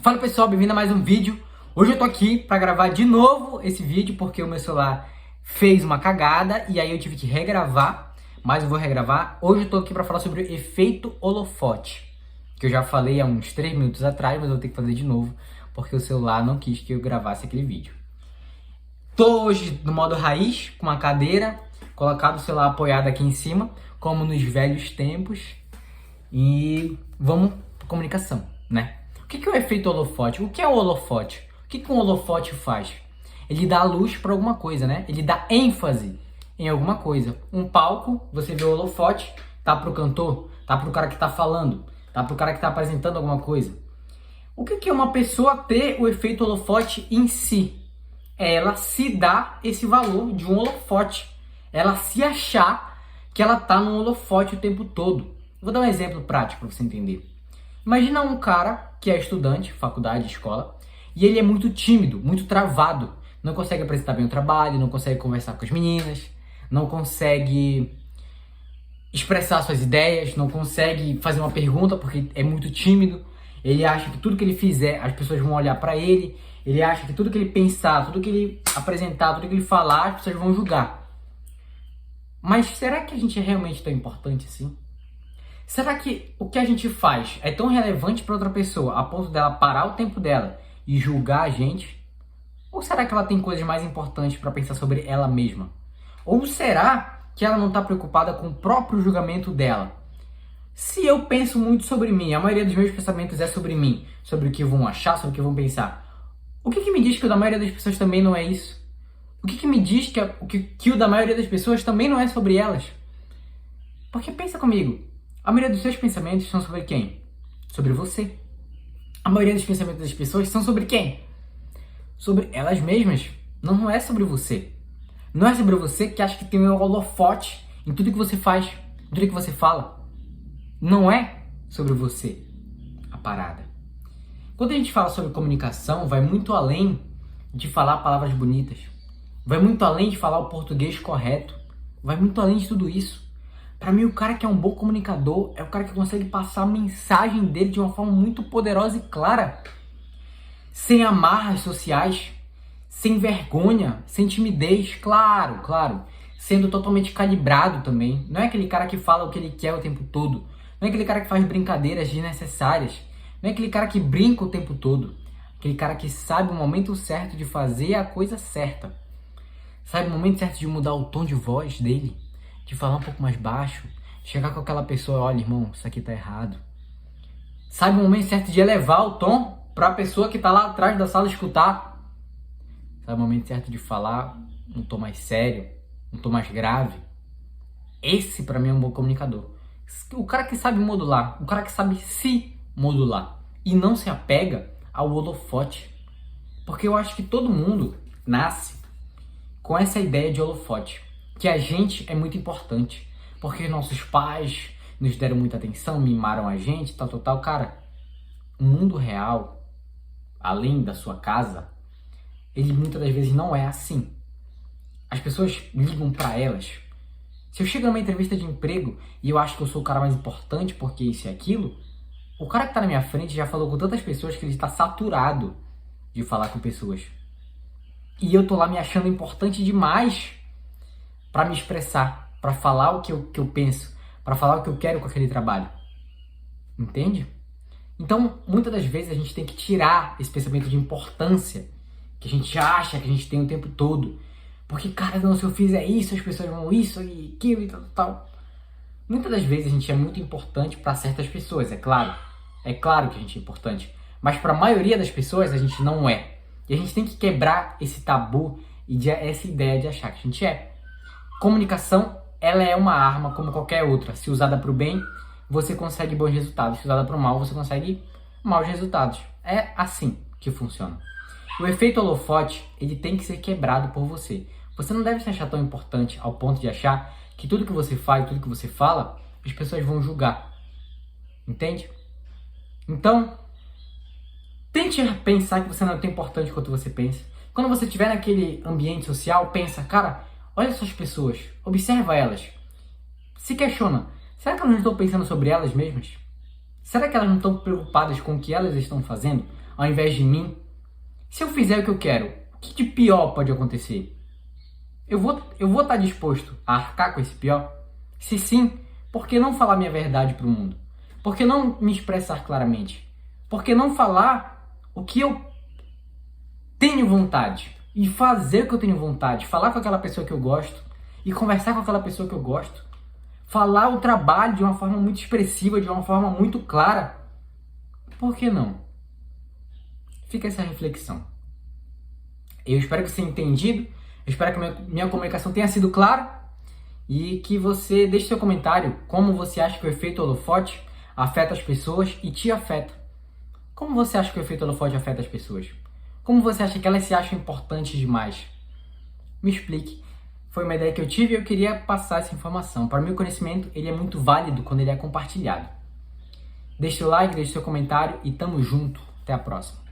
Fala pessoal, bem-vindo a mais um vídeo. Hoje eu tô aqui pra gravar de novo esse vídeo porque o meu celular fez uma cagada e aí eu tive que regravar, mas eu vou regravar. Hoje eu tô aqui pra falar sobre o efeito holofote, que eu já falei há uns 3 minutos atrás, mas eu vou ter que fazer de novo porque o celular não quis que eu gravasse aquele vídeo. Tô hoje no modo raiz, com uma cadeira, colocado o celular apoiado aqui em cima, como nos velhos tempos, e vamos pra comunicação, né? O que é o efeito holofote? O que é o holofote? O que um holofote faz? Ele dá luz para alguma coisa, né? Ele dá ênfase em alguma coisa. Um palco, você vê o holofote, tá pro cantor, tá pro cara que tá falando, tá pro cara que tá apresentando alguma coisa. O que é uma pessoa ter o efeito holofote em si? É ela se dá esse valor de um holofote. Ela se achar que ela tá no holofote o tempo todo. Vou dar um exemplo prático para você entender. Imagina um cara que é estudante, faculdade, escola, e ele é muito tímido, muito travado. Não consegue apresentar bem o trabalho, não consegue conversar com as meninas, não consegue expressar suas ideias, não consegue fazer uma pergunta porque é muito tímido. Ele acha que tudo que ele fizer, as pessoas vão olhar para ele. Ele acha que tudo que ele pensar, tudo que ele apresentar, tudo que ele falar, as pessoas vão julgar. Mas será que a gente é realmente tão importante assim? Será que o que a gente faz é tão relevante para outra pessoa a ponto dela parar o tempo dela e julgar a gente? Ou será que ela tem coisas mais importantes para pensar sobre ela mesma? Ou será que ela não está preocupada com o próprio julgamento dela? Se eu penso muito sobre mim, a maioria dos meus pensamentos é sobre mim, sobre o que vão achar, sobre o que vão pensar. O que me diz que o da maioria das pessoas também não é isso? O que me diz que o da maioria das pessoas também não é sobre elas? Porque pensa comigo, a maioria dos seus pensamentos são sobre quem? Sobre você. A maioria dos pensamentos das pessoas são sobre quem? Sobre elas mesmas. Não é sobre você. Não é sobre você que acha que tem um holofote em tudo que você faz, em tudo que você fala. Não é sobre você a parada. Quando a gente fala sobre comunicação, vai muito além de falar palavras bonitas. Vai muito além de falar o português correto. Vai muito além de tudo isso. Para mim, o cara que é um bom comunicador é o cara que consegue passar a mensagem dele de uma forma muito poderosa e clara. Sem amarras sociais, sem vergonha, sem timidez, claro. Sendo totalmente calibrado também. Não é aquele cara que fala o que ele quer o tempo todo. Não é aquele cara que faz brincadeiras desnecessárias. Não é aquele cara que brinca o tempo todo. Aquele cara que sabe o momento certo de fazer a coisa certa. Sabe o momento certo de mudar o tom de voz dele. De falar um pouco mais baixo. Chegar com aquela pessoa, olha irmão, isso aqui tá errado. Sabe o momento certo de elevar o tom para a pessoa que tá lá atrás da sala escutar. Sabe o momento certo de falar um tom mais sério, um tom mais grave. Esse para mim é um bom comunicador. O cara que sabe modular, o cara que sabe se modular e não se apega ao holofote. Porque eu acho que todo mundo nasce com essa ideia de holofote, que a gente é muito importante, porque nossos pais nos deram muita atenção, mimaram a gente, tal. Cara, o mundo real, além da sua casa, ele muitas das vezes não é assim. As pessoas ligam pra elas. Se eu chego numa entrevista de emprego e eu acho que eu sou o cara mais importante porque isso e aquilo, o cara que tá na minha frente já falou com tantas pessoas que ele está saturado de falar com pessoas. E eu tô lá me achando importante demais para me expressar, para falar o que eu penso, para falar o que eu quero com aquele trabalho. Entende? Então, muitas das vezes a gente tem que tirar esse pensamento de importância que a gente acha que a gente tem o tempo todo. Porque, cara, não, se eu fizer isso, as pessoas vão isso e aquilo e tal. Muitas das vezes a gente é muito importante para certas pessoas, é claro. É claro que a gente é importante. Mas para a maioria das pessoas a gente não é. E a gente tem que quebrar esse tabu e essa ideia de achar que a gente é. Comunicação, ela é uma arma como qualquer outra. Se usada para o bem, você consegue bons resultados. Se usada para o mal, você consegue maus resultados. É assim que funciona. O efeito holofote, ele tem que ser quebrado por você. Você não deve se achar tão importante ao ponto de achar que tudo que você faz, tudo que você fala, as pessoas vão julgar. Entende? Então, tente pensar que você não é tão importante quanto você pensa. Quando você estiver naquele ambiente social, pensa, cara, olha essas pessoas, observa elas. Se questiona, será que eu não estou pensando sobre elas mesmas? Será que elas não estão preocupadas com o que elas estão fazendo, ao invés de mim? Se eu fizer o que eu quero, o que de pior pode acontecer? Eu vou estar disposto a arcar com esse pior? Se sim, por que não falar minha verdade para o mundo? Por que não me expressar claramente? Por que não falar o que eu tenho vontade? E fazer o que eu tenho vontade? Falar com aquela pessoa que eu gosto e conversar com aquela pessoa que eu gosto? Falar o trabalho de uma forma muito expressiva, de uma forma muito clara? Por que não? Fica essa reflexão. Eu espero que você tenha entendido, eu espero que minha comunicação tenha sido clara e que você deixe seu comentário como você acha que o efeito holofote afeta as pessoas e te afeta. Como você acha que o efeito holofote afeta as pessoas? Como você acha que elas se acham importantes demais? Me explique. Foi uma ideia que eu tive e eu queria passar essa informação. Para o meu conhecimento, ele é muito válido quando ele é compartilhado. Deixe seu like, deixe seu comentário e tamo junto. Até a próxima.